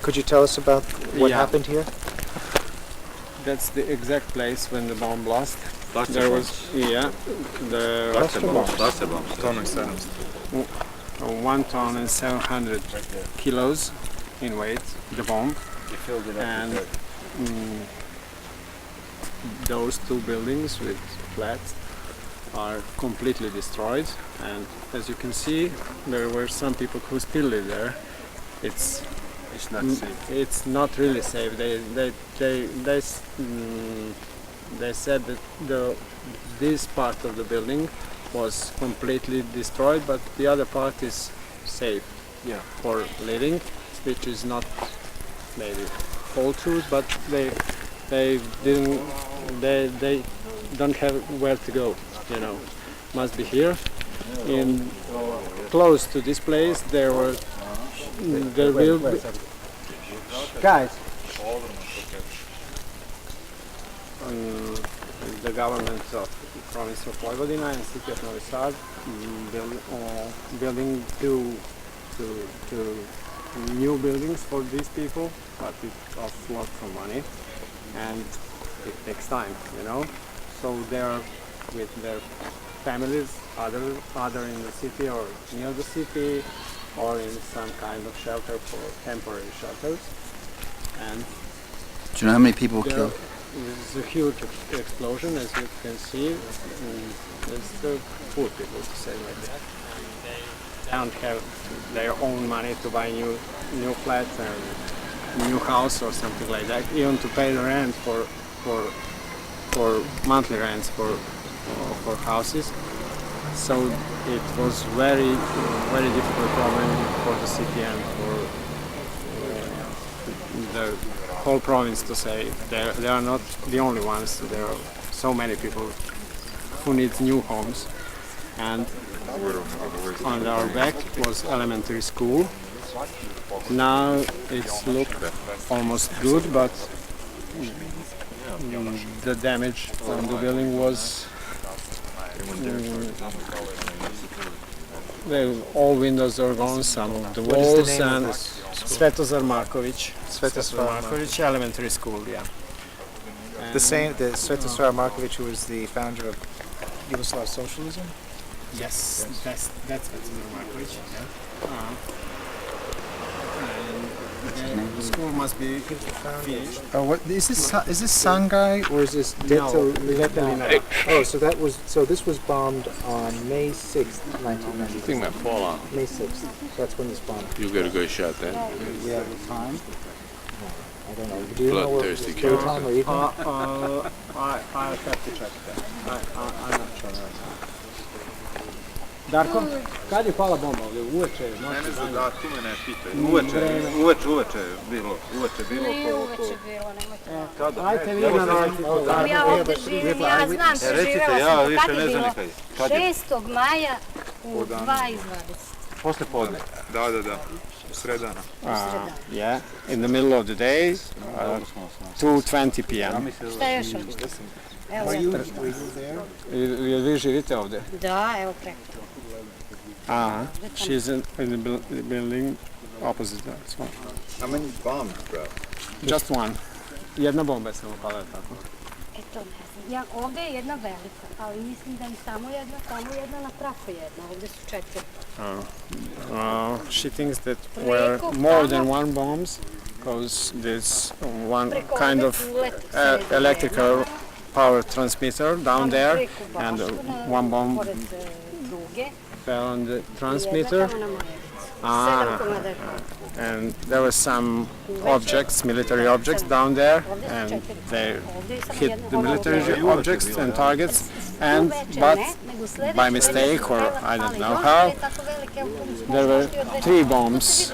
Could you tell us about what happened here? That's the exact place when the bomb blast. There was, the cluster bombs. 1 ton and 700 kilos in weight, the bomb, and those 2 buildings with flats are completely destroyed, and as you can see, there were some people who still live there. It's not safe. It's not really safe. They said that this part of the building was completely destroyed, but the other part is safe for living, which is not maybe whole truth, but they don't have where to go. Must be here. Close to this place, there will be. Guys, the government of province of Vojvodina and city of Novi Sad building two new buildings for these people, but it costs lots of money and it takes time, So they are with their families, either in the city or near the city, or in some kind of shelter for temporary shelters. And do you know how many people were killed? It's a huge explosion, as you can see. It's the poor people, to say like that. They don't have their own money to buy new flats and new house or something like that, even to pay the rent for monthly rents for houses. So it was very difficult problem for the city and for the whole province to say. They are not the only ones. There are so many people who need new homes. And on our back was elementary school. Now it's look almost good, but the damage on the building was all windows are gone, some of the walls, and Svetozar Marković, elementary school, The Svetozar Marković, who was the founder of Yugoslav socialism? Yes, that's Svetozar Marković. The school must be finished. What is this? Is this Sangai or is this Nato? Oh, so this was bombed on May 6th, 1990. The thing might fall on. May 6th. That's when this bombed. You got a good shot then. Yeah, the time. I don't know. Do you know what Bloodthirsty daytime or evening? I have to check that. I'm not sure right now. Darko, kad je pala bomba ovdje? Uveče? Mene za datume ne pitaj. Uveče bilo. Kada? Ajte vi na raditi. Ja ovdje živim, ja znam što Recite, ja više ne znam nikad. 6. maja u 2:20. Posle podne. Da. U sredana. Yeah, in the middle of the day, 2:20 p.m. Šta još ovdje? Evo ja. Vi živite ovdje? Da, evo preko. She's in the building opposite that. So. How many bombs, bro? Just one. Jedna bomba je samo pala, tako? To ne znam. Ja, ovdje je jedna velika, ali mislim da je tamo jedna, na traku jedna. Ovdje su 4. She thinks that were more than one bombs, because there's one kind of electrical power transmitter down there, and one bomb fell on the transmitter. And there were some objects, military objects down there, and they hit the military objects and targets, but by mistake, or I don't know how, there were 3 bombs.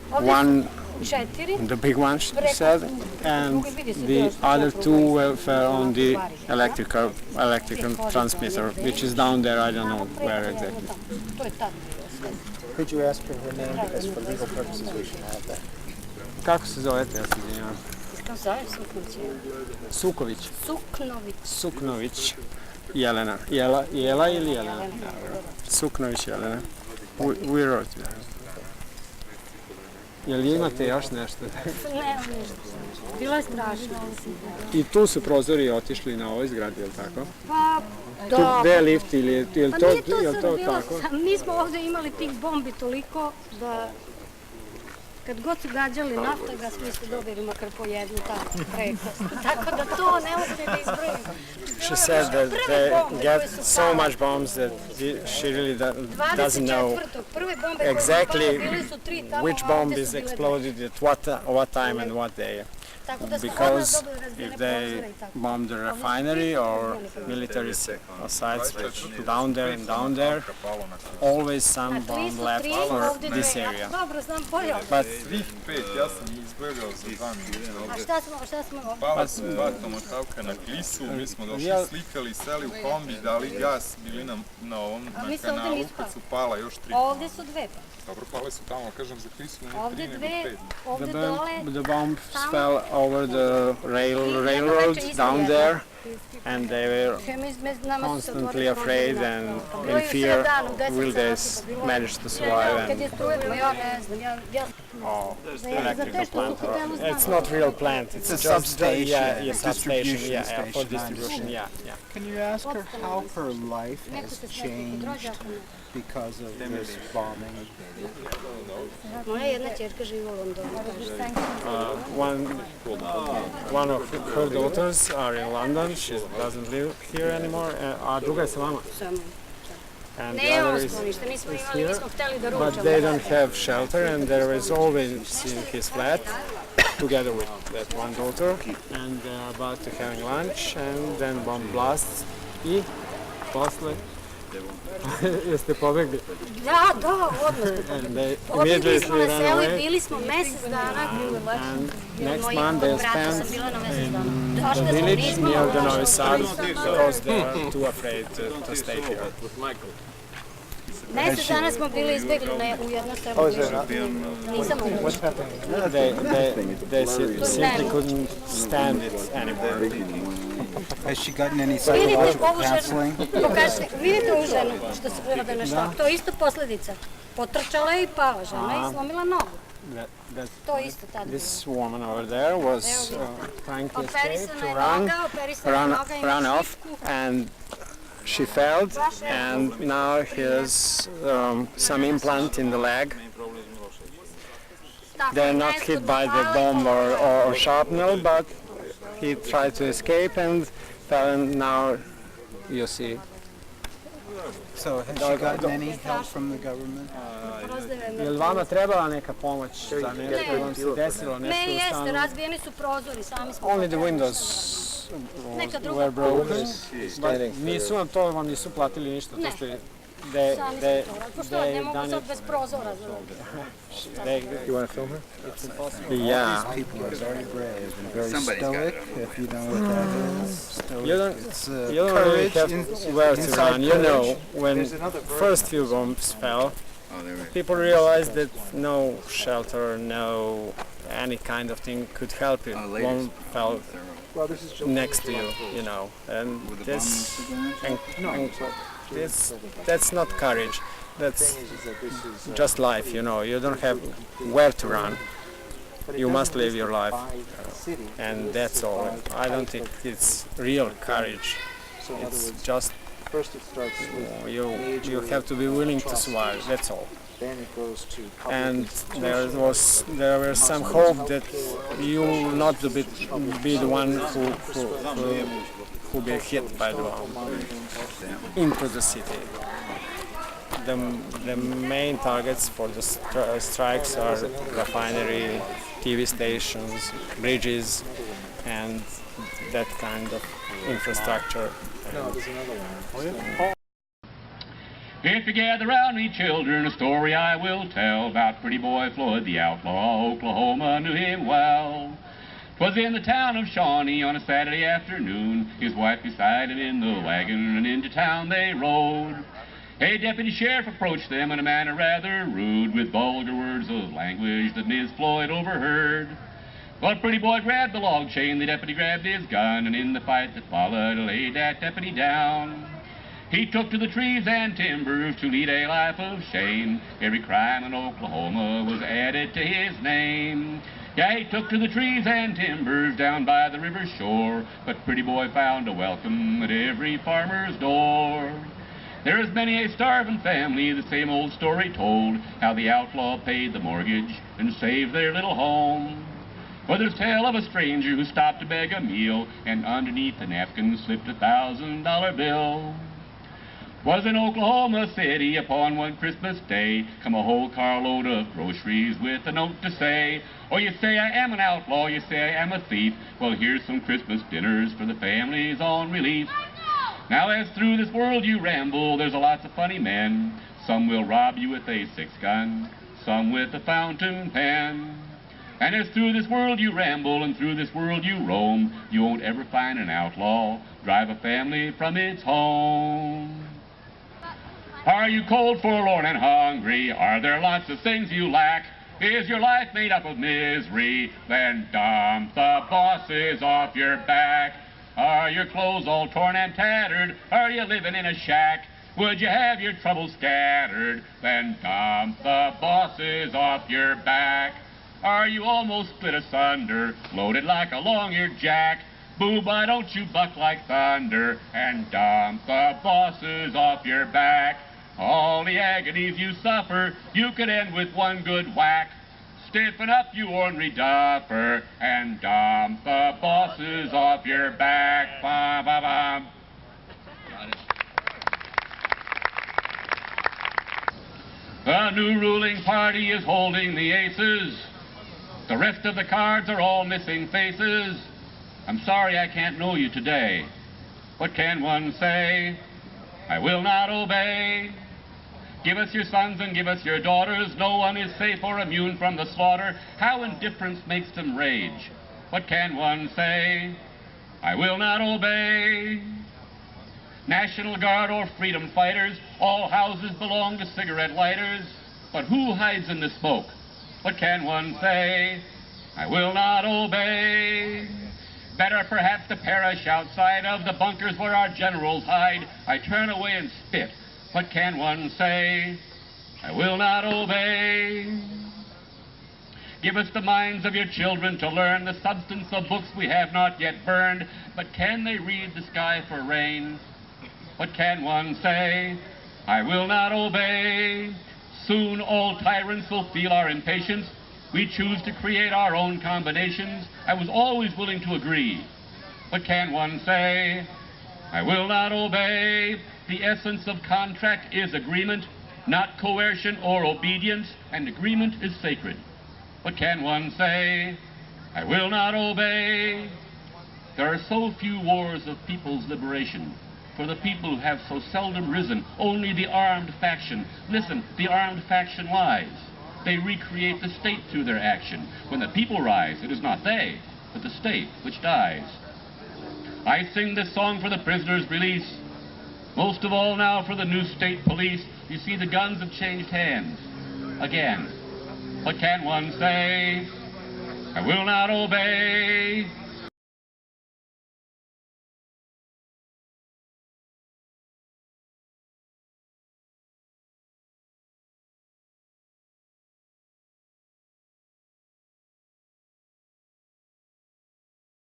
One, the big one, she said, and the other 2 fell on the electrical transmitter, which is down there. I don't know where exactly. Could you ask her name, because for legal purposes we should have that. Kako se zovete, ja se izvinjavam? Suković. Suknović. Jelena. Jela ili Jelena? Suknović Jelena. We wrote that. Jel imate još nešto? Ne, ništa. Bilo je strašno. I tu su prozori otišli na ovoj zgradi, je li tako? Pa, Tu gde je lift ili je Pa nije to to sad bilo, tako? mi smo ovde imali tih bombi toliko da kad god su gađali naftagas, mi smo dobili makar po jednu tamo preko. Tako da to ne možete da izbrojimo. She said that they get so much bombs that she really doesn't know prve bombe koje su exactly pale, bili su 3 tamo, which a bomb ovde is su bile exploded at what time and what day. Tako da smo odmah Because dobili razbijene if they prozore i tako. bomb the refinery or military sites which down there, always some Znači, bomb vi su left 3, for ovde 2. this area. Dobro, znam bolje. But Svih 5, ja sam izbjegao za 2 minuta. A šta smo? Pala su 2 tomahawka na klisu, mi smo došli, slikali, seli u kombi, dali gas, bili na ovom na kanalu, kad su pala još 3. Ovde su 2. Dobro, pale su tamo, kažem za klisu, ne 3 Ovde nego 2, 5. ovde dole. the bombs fell over the railroad down there, and they were constantly afraid and in fear will they manage to survive Kad je and struje, ja ne znam, ja electrical plant. It's not real plant. It's a just substation, yeah, substation. distribution Yeah, station, for I distribution. understand. Yeah. Can you ask her how her life has changed because of this bombing? Moja jedna ćerka živi u Londonu. One of her daughters are in London. She doesn't live here anymore. A druga je sa vama. Samo. And the Ne, other is ništa nismo imali, mi smo hteli da ručamo. but they don't have shelter, and there is always in his flat together with that one daughter, and they're about to having lunch, and then bomb blasts. I posle jeste pobegli. Da, odmah. And they Pobjegli smo immediately na ran selo i away. bili smo mesec dana. And next Mojih month they brata spent sam bila na mesec dana. in Došli the smo, village nismo near the došli. Novi Sad because they are too afraid to stay here. Mesec dana smo bili izbjegli u jedno selo bliže. Nisam mogla. What's happening? They simply couldn't stand it anymore. Has she gotten any Vidite psychological ovu ženu, counseling? pokažite, vidite ovu ženu što se uvode na štak. To je isto posljedica. Potrčala je i pala žena i slomila nogu. To je isto tada. This woman over there was trying to escape, Operisana to je noga, operisana je noga, ima run off, šipku. and she fell, and now he has some implant in the leg. Tako, They're not hit by the bomb or shrapnel, but he tried to escape and fell, and now you see. So has she gotten any help from the government? Je li vama trebala neka pomoć za nešto vam se desilo, nešto Ne, u jeste, stanu? razbijeni su prozori, sami smo. Only the windows Neka druga were broken. Standing. Nisu vam to, vam nisu platili ništa, Ne. to ste... Sami smo to radili. Pošto ne mogu done sad it, bez prozora. You want to film her? yeah. People are very brave and very stoic, if you know what that is. Stoic. You don't, It's you don't really courage, have where to inside run. You know, when There's another bird. first few bombs fell, people realized that no shelter, no any kind of thing could help you. Bomb fell Well, this is next to you, you know, and this, and that's not courage. That's just life, you know. You don't have where to run. You must live your life, and that's all. I don't think it's real courage. It's just First it starts with you have to be willing to survive. That's all. then it goes to And there was some hope that you will not be the one who get hit by the bomb into the city. The main targets for the strikes are refinery, TV stations, bridges, and that kind of infrastructure. If you gather round me, children, a story I will tell about pretty boy Floyd the outlaw. Oklahoma knew him well. 'Twas in the town of Shawnee on a Saturday afternoon. His wife beside him in the wagon, and into town they rode. A deputy sheriff approached them in a manner rather rude, with vulgar words of language that Miss Floyd overheard. Well, pretty boy grabbed the log chain, the deputy grabbed his gun, and in the fight that followed, laid that deputy down. He took to the trees and timbers to lead a life of shame. Every crime in Oklahoma was added to his name. Yeah, he took to the trees and timbers down by the river shore, but Pretty Boy found a welcome at every farmer's door. There is many a starving family, the same old story told, how the outlaw paid the mortgage and saved their little home. Or there's tale of a stranger who stopped to beg a meal, and underneath the napkin slipped a $1,000 bill. Was in Oklahoma City upon one Christmas day, come a whole carload of groceries with a note to say, oh, you say I am an outlaw, you say I am a thief, well, here's some Christmas dinners for the families on relief. Now as through this world you ramble, there's a lots of funny men. Some will rob you with a 6-gun, some with a fountain pen. And as through this world you ramble and through this world you roam, you won't ever find an outlaw drive a family from its home. Are you cold, forlorn, and hungry? Are there lots of things you lack? Is your life made up of misery? Then dump the bosses off your back. Are your clothes all torn and tattered? Are you living in a shack? Would you have your troubles scattered? Then dump the bosses off your back. Are you almost split asunder, loaded like a long-eared jack? Boo, why don't you buck like thunder and dump the bosses off your back? All the agonies you suffer, you could end with one good whack. Stiffen up, you ornery duffer, and dump the bosses off your back. Ba-ba-bum. The new ruling party is holding the aces. The rest of the cards are all missing faces. I'm sorry I can't know you today. What can one say? I will not obey. Give us your sons and give us your daughters. No one is safe or immune from the slaughter. How indifference makes them rage. What can one say? I will not obey. National Guard or freedom fighters, all houses belong to cigarette lighters. But who hides in the smoke? What can one say? I will not obey. Better perhaps to perish outside of the bunkers where our generals hide. I turn away and spit. What can one say? I will not obey. Give us the minds of your children to learn the substance of books we have not yet burned. But can they read the sky for rain? What can one say? I will not obey. Soon all tyrants will feel our impatience. We choose to create our own combinations. I was always willing to agree. What can one say? I will not obey. The essence of contract is agreement, not coercion or obedience, and agreement is sacred. What can one say? I will not obey. There are so few wars of people's liberation. For the people who have so seldom risen, only the armed faction. Listen, the armed faction lies. They recreate the state through their action. When the people rise, it is not they, but the state which dies. I sing this song for the prisoners' release. Most of all now for the new state police. You see, the guns have changed hands. Again. What can one say? I will not obey.